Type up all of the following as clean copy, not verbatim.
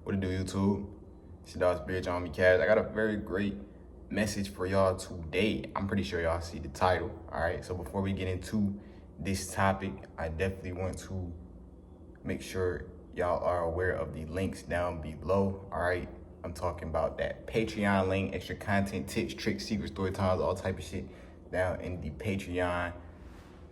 What it do, YouTube? It's your dog Spirit on me, Cash. I got a very great message for y'all today. I'm pretty sure y'all see the title. All right. So before we get into this topic, I definitely want to make sure y'all are aware of the links down below. All right. I'm talking about that Patreon link, extra content, tips, tricks, secret story times, all type of shit down in the Patreon,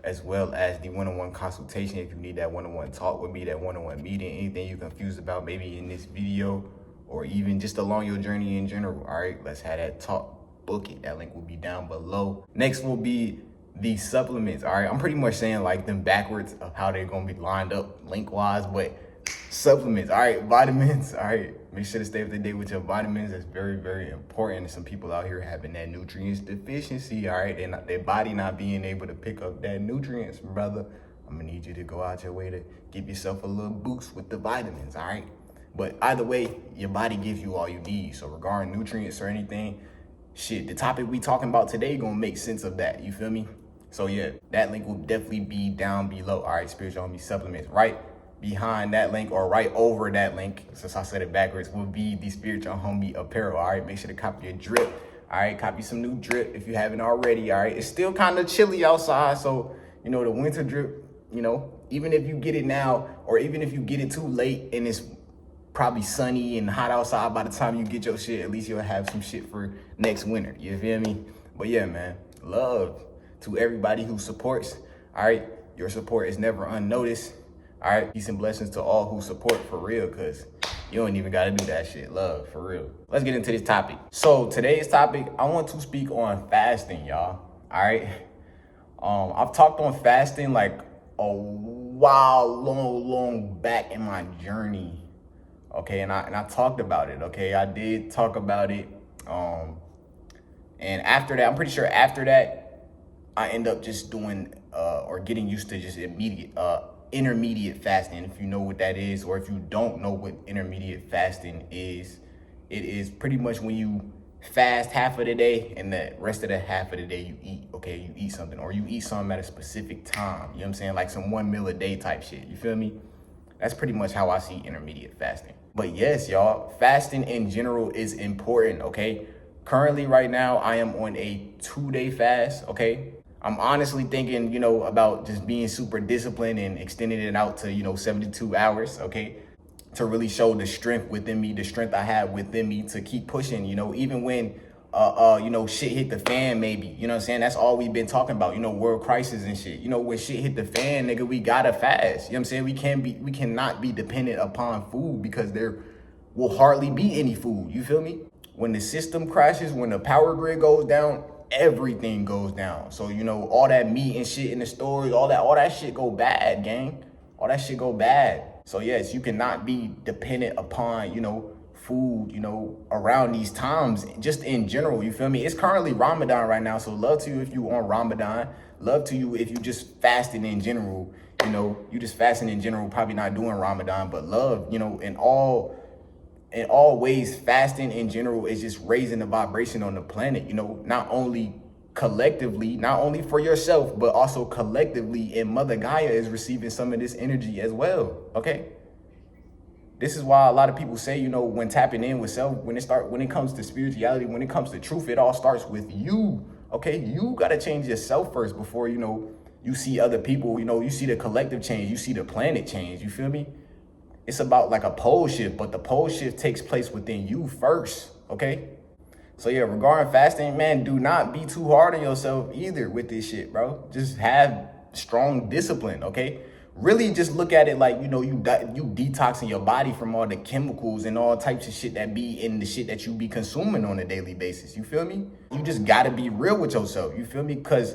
as well as the one-on-one consultation if you need that one-on-one talk with me, that one-on-one meeting, anything you're confused about maybe in this video or even just along your journey in general. All right, let's have that talk. Book it. That link will be down below. Next will be the supplements. All right, I'm pretty much saying like them backwards of how they're gonna be lined up link-wise, but supplements. All right, vitamins. All right, make sure to stay up to date with your vitamins. That's very, very important. There's some people out here having that nutrients deficiency. All right, their body not being able to pick up that nutrients, brother. I'm gonna need you to go out your way to give yourself a little boost with the vitamins. All right, but either way, your body gives you all you need. So regarding nutrients or anything, shit, the topic we talking about today gonna make sense of that. You feel me? So yeah, that link will definitely be down below. All right, spiritual homie supplements, right behind that link or right over that link, since I said it backwards, will be the spiritual homie apparel. All right, make sure to copy your drip. All right, copy some new drip if you haven't already. All right, it's still kind of chilly outside, so you know the winter drip, you know, even if you get it now or even if you get it too late and it's probably sunny and hot outside by the time you get your shit, at least you'll have some shit for next winter. You feel me? But yeah, man, love to everybody who supports. All right, your support is never unnoticed. All right, peace and blessings to all who support, for real, because you don't even got to do that shit. Love, for real. Let's get into this topic. So today's topic, I want to speak on fasting, y'all. All right. I've talked on fasting like a while, long back in my journey. Okay, and I talked about it. Okay, I did talk about it. And after that, I'm pretty sure after that, I end up just doing or getting used to just intermediate fasting. If you know what that is, or if you don't know what intermediate fasting is, it is pretty much when you fast half of the day and the rest of the half of the day you eat. Okay, you eat something or you eat something at a specific time. You know what I'm saying? Like some 1 meal a day type shit. You feel me? That's pretty much how I see intermediate fasting. But yes, y'all, fasting in general is important, okay? Currently, right now, I am on a 2-day fast, okay? I'm honestly thinking, you know, about just being super disciplined and extending it out to, you know, 72 hours, okay? To really show the strength within me, the strength I have within me to keep pushing, you know, even when, you know, shit hit the fan, maybe, you know what I'm saying? That's all we've been talking about, you know, world crisis and shit. You know, when shit hit the fan, nigga, we gotta fast. You know what I'm saying? We cannot be dependent upon food because there will hardly be any food. You feel me? When the system crashes, when the power grid goes down, everything goes down. So, you know, all that meat and shit in the stores, all that shit go bad, gang. All that shit go bad. So yes, you cannot be dependent upon, you know, food, you know, around these times, just in general. You feel me? It's currently Ramadan right now. So love to you if you on Ramadan. Love to you if you just fasting in general. You know, you just fasting in general, probably not doing Ramadan, but love, you know, in all ways, fasting in general is just raising the vibration on the planet, you know, not only collectively, not only for yourself, but also collectively, and Mother Gaia is receiving some of this energy as well, okay? This is why a lot of people say, you know, when tapping in with self, when it comes to spirituality, when it comes to truth, it all starts with you, okay? You got to change yourself first before, you know, you see other people, you know, you see the collective change, you see the planet change, you feel me? It's about like a pole shift, but the pole shift takes place within you first, okay? So yeah, regarding fasting, man, do not be too hard on yourself either with this shit, bro. Just have strong discipline, okay? Really just look at it like, you know, you detoxing your body from all the chemicals and all types of shit that be in the shit that you be consuming on a daily basis, you feel me? You just gotta be real with yourself, you feel me? Because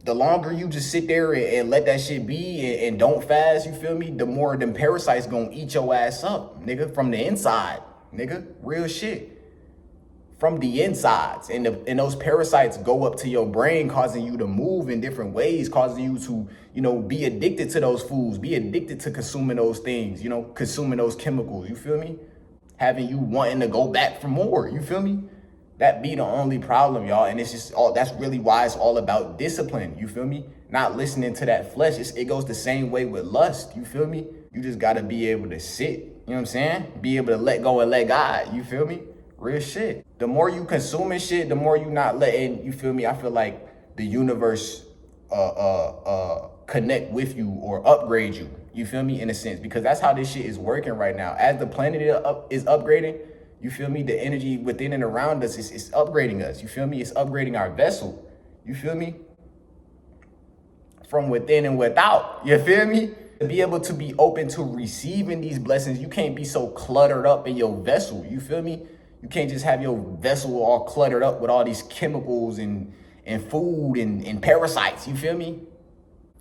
the longer you just sit there and let that shit be and don't fast, you feel me? The more them parasites gonna eat your ass up, nigga, from the inside, nigga, real shit. From the insides, and those parasites go up to your brain, causing you to move in different ways, causing you to, you know, be addicted to those foods, be addicted to consuming those things, you know, consuming those chemicals, you feel me? Having you wanting to go back for more, you feel me? That be the only problem, y'all. And it's just that's really why it's all about discipline. You feel me? Not listening to that flesh. It goes the same way with lust. You feel me? You just got to be able to sit You know what I'm saying? Be able to let go and let God. You feel me? Real shit. The more you consuming shit, the more you not letting, you feel me? I feel like the universe connect with you or upgrade you. You feel me? In a sense, because that's how this shit is working right now. As the planet is upgrading, you feel me? The energy within and around us is upgrading us. You feel me? It's upgrading our vessel. You feel me? From within and without. You feel me? To be able to be open to receiving these blessings, you can't be so cluttered up in your vessel. You feel me? You can't just have your vessel all cluttered up with all these chemicals and food and parasites. You feel me?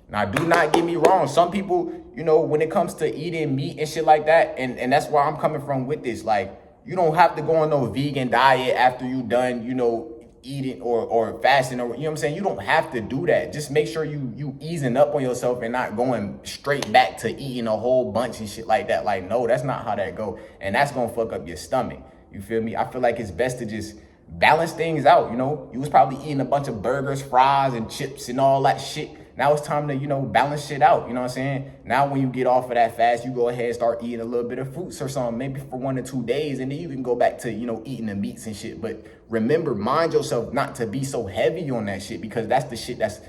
Now, do not get me wrong. Some people, you know, when it comes to eating meat and shit like that, and that's where I'm coming from with this. Like, you don't have to go on no vegan diet after you done, you know, eating or fasting, or, you know what I'm saying? You don't have to do that. Just make sure you easing up on yourself and not going straight back to eating a whole bunch and shit like that. Like, no, that's not how that go. And that's gonna fuck up your stomach. You feel me? I feel like it's best to just balance things out. You know, you was probably eating a bunch of burgers, fries, and chips and all that shit. Now it's time to, you know, balance shit out. You know what I'm saying? Now when you get off of that fast, you go ahead and start eating a little bit of fruits or something, maybe for 1 or 2 days, and then you can go back to, you know, eating the meats and shit. But remember, mind yourself not to be so heavy on that shit, because that's the shit that's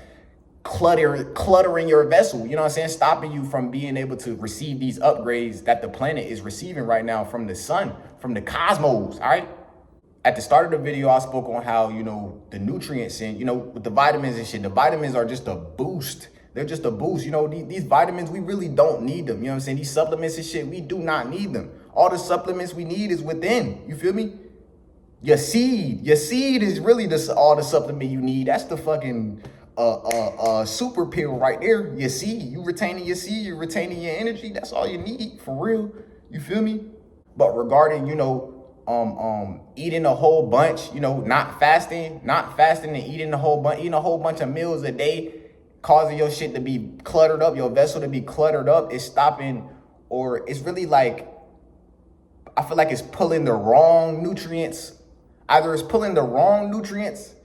cluttering your vessel. You know what I'm saying? Stopping you from being able to receive these upgrades that the planet is receiving right now from the sun, from the cosmos. All right. At the start of the video, I spoke on how, you know, the nutrients and, you know, with the vitamins and shit, the vitamins are just a boost. They're just a boost. You know, these vitamins, we really don't need them. You know what I'm saying? These supplements and shit, we do not need them. All the supplements we need is within. You feel me? Your seed is really all the supplement you need. That's the fucking super pill right there. Your seed, you retaining your seed, you're retaining your energy. That's all you need, for real. You feel me? But regarding, you know, eating a whole bunch, you know, not fasting and eating a whole bunch of meals a day, causing your shit to be cluttered up, your vessel to be cluttered up, is stopping, or it's really like, I feel like it's pulling the wrong nutrients. Either it's pulling the wrong nutrients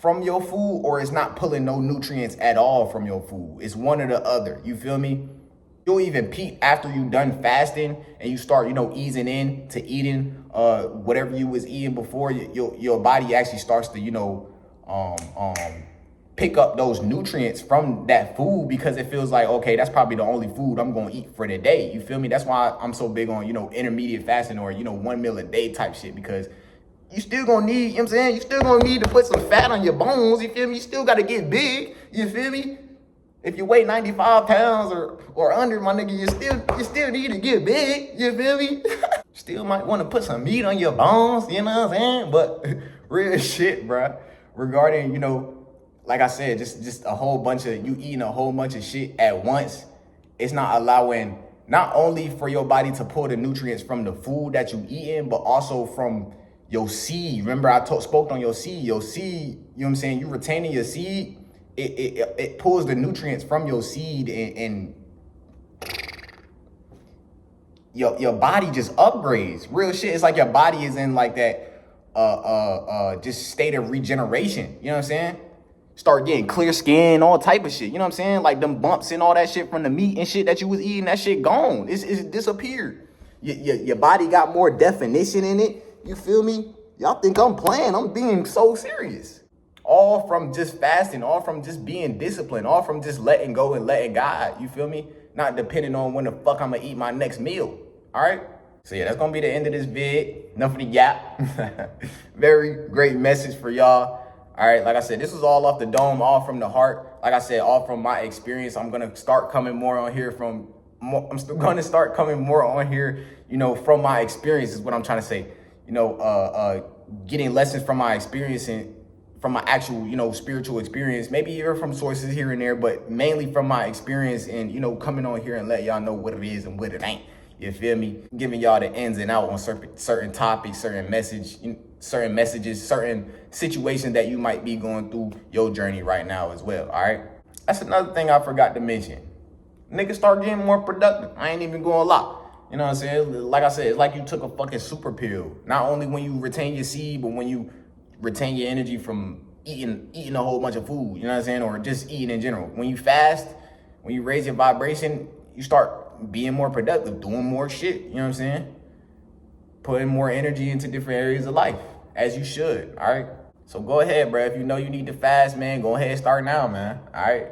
from your food, or it's not pulling no nutrients at all from your food. It's one or the other. You feel me? You'll even peak after you done fasting and you start, you know, easing in to eating whatever you was eating before. Your body actually starts to, you know, pick up those nutrients from that food, because it feels like, okay, that's probably the only food I'm going to eat for the day. You feel me? That's why I'm so big on, you know, intermediate fasting, or, you know, 1 meal a day type shit, because you still gonna need, you know what I'm saying? You still gonna need to put some fat on your bones. You feel me? You still got to get big. You feel me? If you weigh 95 pounds or under, my nigga, you still need to get big. You feel me? Still might want to put some meat on your bones. You know what I'm saying? But real shit, bro. Regarding, you know, like I said, just a whole bunch of, you eating a whole bunch of shit at once. It's not allowing, not only for your body to pull the nutrients from the food that you eating, but also from your seed. Remember, I spoke on your seed. Your seed, you know what I'm saying? You retaining your seed. It pulls the nutrients from your seed, and your body just upgrades. Real shit. It's like your body is in like that just state of regeneration. You know what I'm saying? Start getting clear skin, all type of shit. You know what I'm saying? Like them bumps and all that shit from the meat and shit that you was eating, that shit gone. It's disappeared. Your body got more definition in it. You feel me? Y'all think I'm playing. I'm being so serious. All from just fasting, all from just being disciplined, all from just letting go and letting God. You feel me? Not depending on when the fuck I'm gonna eat my next meal. All right? So yeah, that's gonna be the end of this vid. Enough of the yap. Very great message for y'all. All right, like I said, this was all off the dome, all from the heart. Like I said, all from my experience. I'm gonna start coming more on here I'm still gonna start coming more on here, you know, from my experience is what I'm trying to say. You know, getting lessons from my experience and from my actual, you know, spiritual experience, maybe even from sources here and there, but mainly from my experience, and, you know, coming on here and let y'all know what it is and what it ain't. You feel me? Giving y'all the ins and out on certain topics, certain messages, certain situations that you might be going through your journey right now as well. All right. That's another thing I forgot to mention. Niggas start getting more productive. I ain't even going to lie. You know what I'm saying? Like I said, it's like you took a fucking super pill. Not only when you retain your seed, but when you retain your energy from eating a whole bunch of food, you know what I'm saying? Or just eating in general. When you fast, when you raise your vibration, you start being more productive, doing more shit, you know what I'm saying? putting more energy into different areas of life, as you should, all right? So go ahead, bro. If you know you need to fast, man, go ahead and start now, man, all right?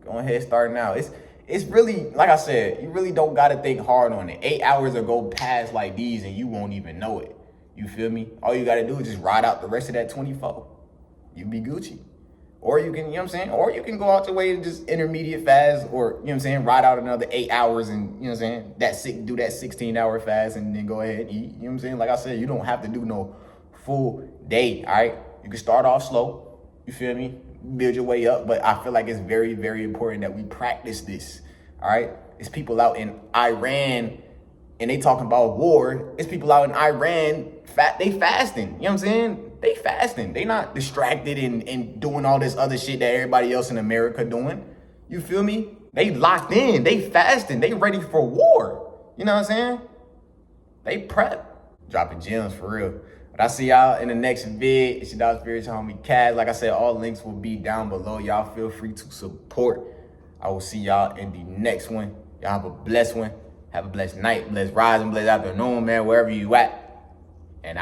Go ahead and start now. It's really, like I said, you really don't got to think hard on it. 8 hours will go past like these and you won't even know it. You feel me? All you got to do is just ride out the rest of that 24. You be Gucci. Or you can, you know what I'm saying? Or you can go out your way to just intermediate fast or, you know what I'm saying, ride out another 8 hours and, you know what I'm saying, do that 16-hour fast and then go ahead and eat. You know what I'm saying? Like I said, you don't have to do no full day, all right? You can start off slow, you feel me? Build your way up, but I feel like it's very, very important that we practice this, all right? It's people out in Iran and they talking about war. It's people out in Iran, they fasting, you know what I'm saying? They fasting. They not distracted and doing all this other shit that everybody else in America doing. You feel me? They locked in. They fasting. They ready for war. You know what I'm saying? They prep. Dropping gems for real. But I'll see y'all in the next vid. It's your dog spiritual homie Kaz. Like I said, all links will be down below. Y'all feel free to support. I will see y'all in the next one. Y'all have a blessed one. Have a blessed night, blessed rise, and blessed afternoon, man, wherever you at. And